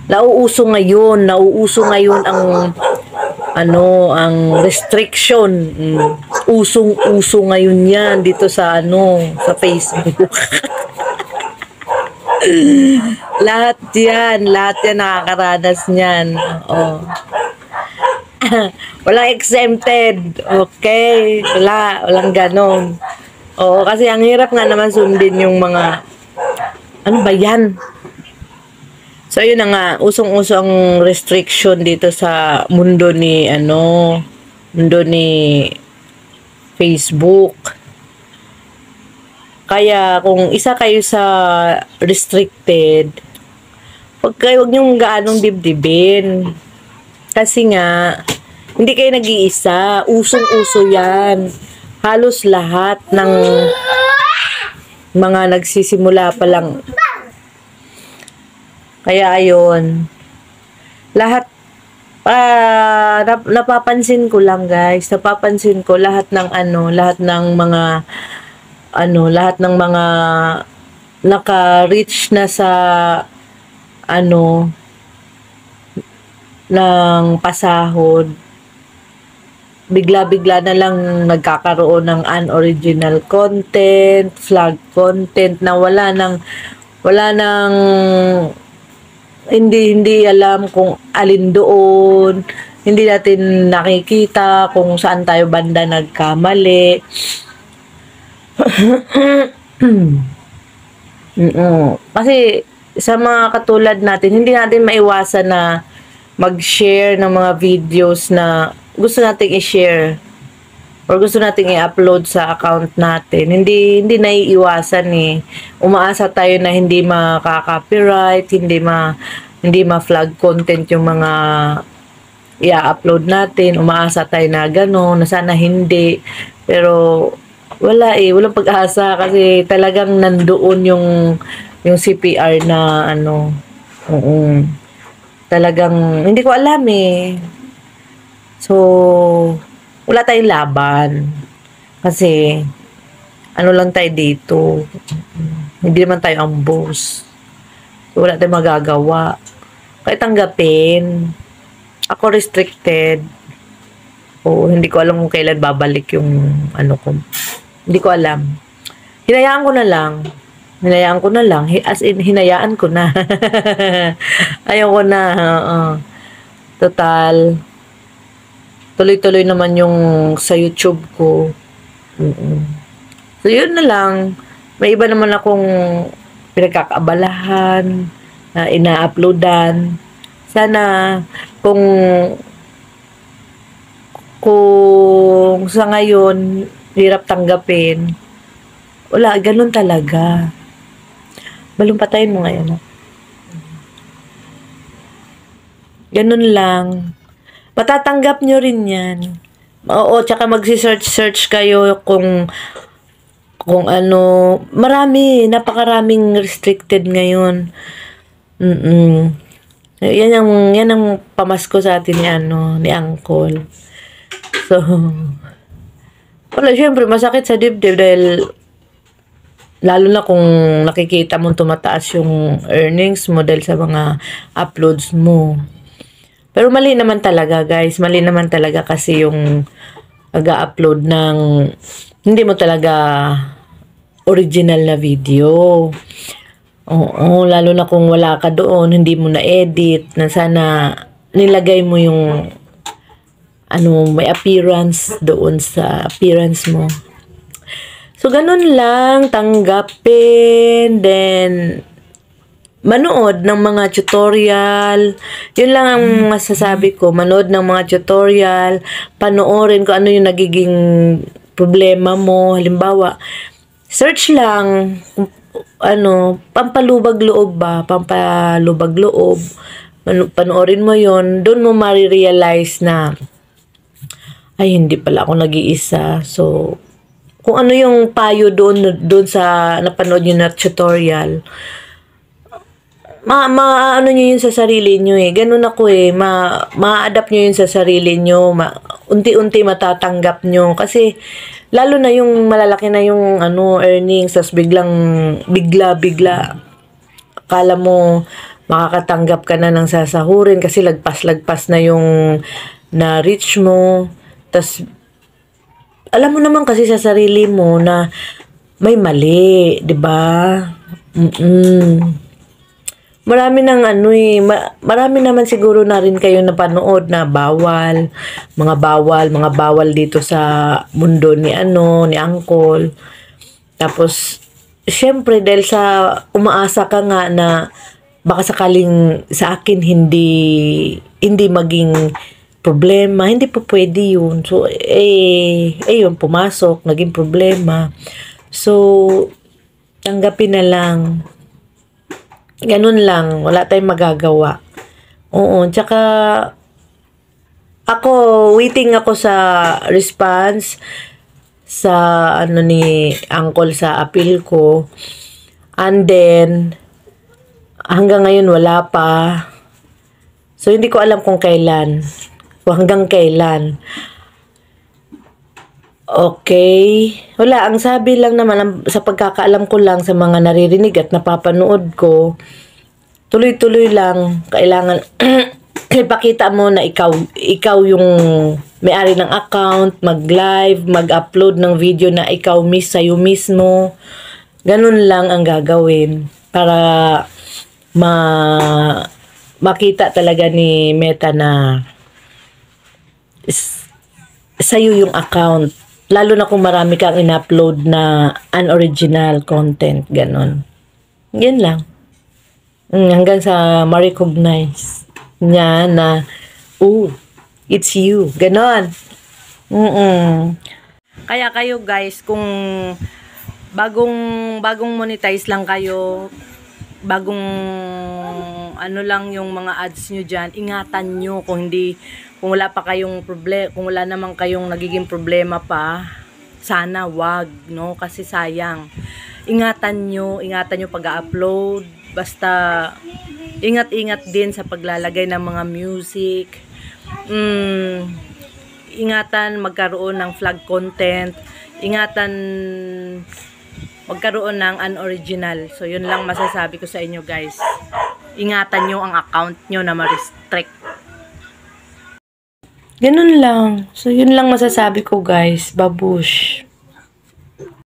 nauuso ngayon ang ang restriction. Usong-uso ngayon 'yan dito sa sa Facebook. lahat 'yan nakakaranas niyan. Oh. Walang exempted. Okay, walang ganon. Oo, kasi ang hirap nga naman sundin yung mga ano ba 'yan? So, yun na nga, usong-usong restriction dito sa mundo ni Facebook. Kaya kung isa kayo sa restricted, wag niyong gaanong dibdibin. Kasi nga, hindi kayo nag-iisa. Usong-uso yan. Halos lahat ng mga nagsisimula pa lang. Kaya ayun. Lahat, napapansin ko lang guys. Napapansin ko lahat ng mga naka-reach na sa ng pasahod, bigla-bigla na lang nagkakaroon ng unoriginal content, flag content na wala nang hindi alam kung alin doon, hindi natin nakikita kung saan tayo banda nagkamali. Kasi sa mga katulad natin, hindi natin maiwasan na mag-share ng mga videos na gusto nating i-share or gusto nating i-upload sa account natin. Hindi naiiwasan eh. Umaasa tayo na hindi makaka-copyright, hindi ma-flag content yung mga i-upload natin. Umaasa tayo na gano'n, na sana hindi. Pero wala eh, walang pag-asa kasi talagang nandoon yung CPR na talagang hindi ko alam eh. So, wala tayong laban. Kasi, lang tayo dito. Hindi naman tayo ang boss. So, wala tayong magagawa. Kaya tanggapin. Ako restricted. O, hindi ko alam kung kailan babalik yung ko. Hindi ko alam. Hinayaan ko na lang. As in, hinayaan ko na. Ayaw ko na. Total. Tuloy-tuloy naman yung sa YouTube ko. So, yun na lang. May iba naman akong pinagkakaabalahan na ina-uploadan. Sana kung sa ngayon hirap tanggapin, wala, ganun talaga. Balumpatayin mo ngayon. Ganun lang. Matatanggap nyo rin yan. Oo, tsaka magsi-search kayo kung napakaraming restricted ngayon. Yan ang pamasko sa atin ni Uncle. So, wala, syempre, masakit sa dibdib dahil lalo na kung nakikita mo tumataas yung earnings mo dahil sa mga uploads mo. Pero mali naman talaga, guys. Mali naman talaga kasi yung nag-upload ng hindi mo talaga original na video. Oo, lalo na kung wala ka doon, hindi mo na-edit, na sana nilagay mo yung may appearance doon sa appearance mo. So, ganun lang, tanggapin, then manood ng mga tutorial. Yun lang ang masasabi ko. Manood ng mga tutorial. Panoorin ko ano yung nagiging problema mo. Halimbawa, search lang. Pampalubag loob ba? Pampalubag loob. Panoorin mo yon. Doon mo marirealize na ay, hindi pala ako nag-iisa. So, kung ano yung payo doon sa napanood nyo na tutorial, ano nyo yun sa sarili nyo eh. Ganun ako eh. Ma-adapt nyo yun sa sarili nyo. Unti-unti matatanggap nyo. Kasi, lalo na yung malalaki na yung earnings, tas bigla. Akala mo, makakatanggap ka na ng sasahurin kasi lagpas-lagpas na yung na-reach mo. Tas, alam mo naman kasi sa sarili mo na may mali, di ba? Marami ng marami naman siguro na rin kayo napanood na mga bawal dito sa mundo ni ni Uncle. Tapos, syempre dahil sa umaasa ka nga na baka sakaling sa akin hindi maging problema, hindi po pwede yun. So, yun, pumasok, naging problema. So, tanggapin na lang. Ganun lang, wala tayong magagawa. Oo, tsaka ako, waiting ako sa response sa ni Uncle sa appeal ko. And then, hanggang ngayon wala pa. So, hindi ko alam kung kailan. O hanggang kailan. Okay. Wala, ang sabi lang naman, sa pagkakaalam ko lang sa mga naririnig at napapanood ko, tuloy-tuloy lang, kailangan ipakita mo na ikaw yung may-ari ng account, mag-live, mag-upload ng video na ikaw sa'yo mismo. Ganun lang ang gagawin para makita talaga ni Meta na sa'yo yung account. Lalo na kung marami kang in-upload na unoriginal content, ganon. Yan lang. Hanggang sa ma-recognize niya na, it's you. Ganon. Kaya kayo guys, kung bagong monetize lang kayo, bagong lang yung mga ads nyo dyan, ingatan nyo kung wala pa kayong kung wala naman kayong nagiging problema pa, sana wag, no? Kasi sayang. Ingatan nyo pag-upload, basta ingat-ingat din sa paglalagay ng mga music. Ingatan magkaroon ng flag content, ingatan magkaroon ng unoriginal. So, yun lang masasabi ko sa inyo guys. Ingatan nyo ang account nyo na ma-restrict. Ganun lang. So, yun lang masasabi ko guys. Babush.